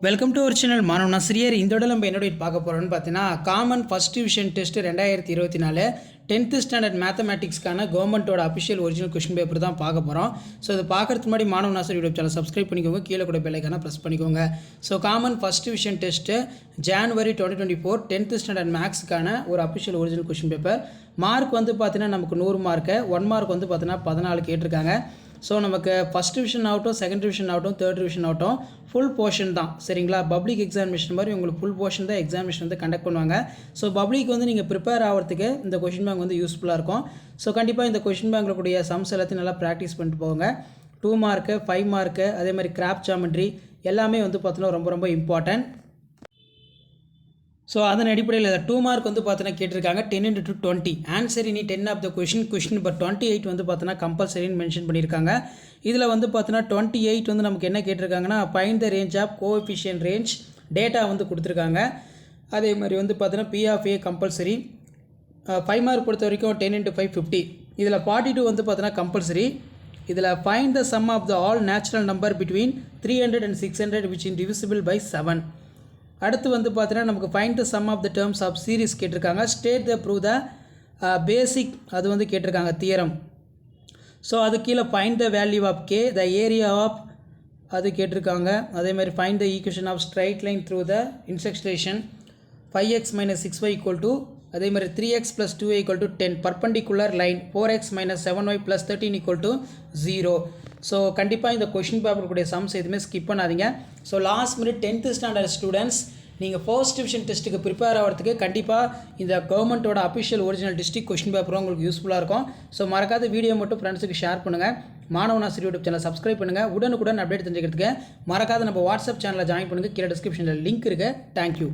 Welcome to our channel மாணவ ஆசிரியர். இந்த இடம் நம்ம என்னோட பார்க்க போகிறோம்னு பார்த்தீங்கன்னா common first division test 2024 10th standard மேத்தமேட்டிக்ஸ்க்கான கவர்மெண்ட்டோட அஃபிஷியல் ஒரிஜினல் கொஸ்டின் பேப்பர் தான் பார்க்க போகிறோம். ஸோ இதை பார்க்கறதுக்கு முன்னாடி மாணவ ஆசிரியர் யூடியூப் சேனல் சப்ஸ்கிரைப் பண்ணிக்கோங்க, கீழே கூட பெல் ஐக்கானை ப்ரெஸ் பண்ணிக்கோங்க. So common first division test January 2024 10th standard மேக்ஸுக்கான ஒரு official original question paper. Mark வந்து பார்த்தீங்கன்னா நமக்கு 100 மார்க்கு, 1 மார்க் வந்து பார்த்தீங்கன்னா 14 கேட்டிருக்காங்க. ஸோ நமக்கு ஃபஸ்ட் டிவிஷன் ஆகட்டும், செகண்ட் டிவிஷன் ஆகட்டும், தேர்ட் டிவிஷன் ஆகட்டும் ஃபுல் போர்ஷன் தான், சரிங்களா? பப்ளிக் எக்ஸாமினேஷன் மாதிரி உங்களுக்கு ஃபுல் போர்ஷன் தான் எக்ஸாமினேஷன் வந்து கண்டக்ட் பண்ணுவாங்க. ஸோ பப்ளிக் வந்து நீங்கள் ப்ரிப்பேர் ஆகிறதுக்கு இந்த கொஷின் பேங்க் வந்து யூஸ்ஃபுல்லாக இருக்கும். ஸோ கண்டிப்பாக இந்த கொஷின் பேங்கில் கூடிய சம்ஸ் எல்லாத்தையும் நல்லா ப்ராக்டிஸ் பண்ணிட்டு போங்க. 2 மார்க்கு, 5 மார்க்கு, அதே மாதிரி கிராப் ஜாமெட்ரி எல்லாமே வந்து பார்த்தீங்கன்னா ரொம்ப ரொம்ப இம்பார்ட்டன்ட். ஸோ அதன் அடிப்படையில் 2 மார்க் வந்து பார்த்தீங்கன்னா கேட்டிருக்காங்க 10 into 20 ஆன்சர் இனி 10 ஆஃப் த கொஷின் நம்பர் 28 வந்து பார்த்தீங்கன்னா கம்பல்சரின்னு மென்ஷன் பண்ணியிருக்காங்க. இதில் வந்து பார்த்தீங்கன்னா 28 வந்து நமக்கு என்ன கேட்டிருக்காங்கன்னா find the range of coefficient range data வந்து கொடுத்துருக்காங்க. அதே மாதிரி வந்து பார்த்தீங்கன்னா B of A compulsory. 5 mark பொறுத்த வரைக்கும் 10 into 5 50. இதில் 42 வந்து பார்த்தீங்கன்னா கம்பல்சரி. இதில் find the sum of the all natural number between 300 and 600 which is divisible by 7. அடுத்து வந்து பார்த்தீங்கன்னா நமக்கு find the sum of the terms of series கேட்டிருக்காங்க. State the prove the basic அது வந்து கேட்டிருக்காங்க தியரம். ஸோ அது கீழே find the value of K, the area of அது கேட்டிருக்காங்க. அதேமாதிரி find the equation of straight line through the intersection 5x - 6y = அதே மாதிரி 3x + 2y = 10 perpendicular line 4x - 7y + 13 = 0. So கண்டிப்பாக இந்த கொஷின் பேப்பருக்குடைய சம்ஸ் எதுவுமே ஸ்கிப் பண்ணாதீங்க. So last minute 10th standard students நீங்கள் ஃபர்ஸ்ட் டிவிஷன் டெஸ்ட்டுக்கு ப்ரிப்பேர் ஆகிறதுக்கு கண்டிப்பாக இந்த கவர்மெண்ட்டோட அஃபிஷியல் ஒரிஜினல் டிஸ்ட்ரிக்ட் கொஷின் பேப்பரும் உங்களுக்கு யூஸ்ஃபுல்லாக இருக்கும். ஸோ மறக்காத வீடியோ மட்டும் ஃப்ரெண்ட்ஸுக்கு ஷேர் பண்ணுங்கள். மாணவ ஆசிரியர் யூடியூப் சேனல் சப்ஸ்கிரைப் பண்ணுங்கள். உடனுக்குடன் அப்டேட் தெரிஞ்சுக்கிறதுக்கு மறக்காத நம்ம வாட்ஸ்அப் சேனலில் ஜாயின் பண்ணுங்கள். கீழே டிஸ்கிரிப்ஷனில் லிங்க் இருக்குது. தேங்க்யூ.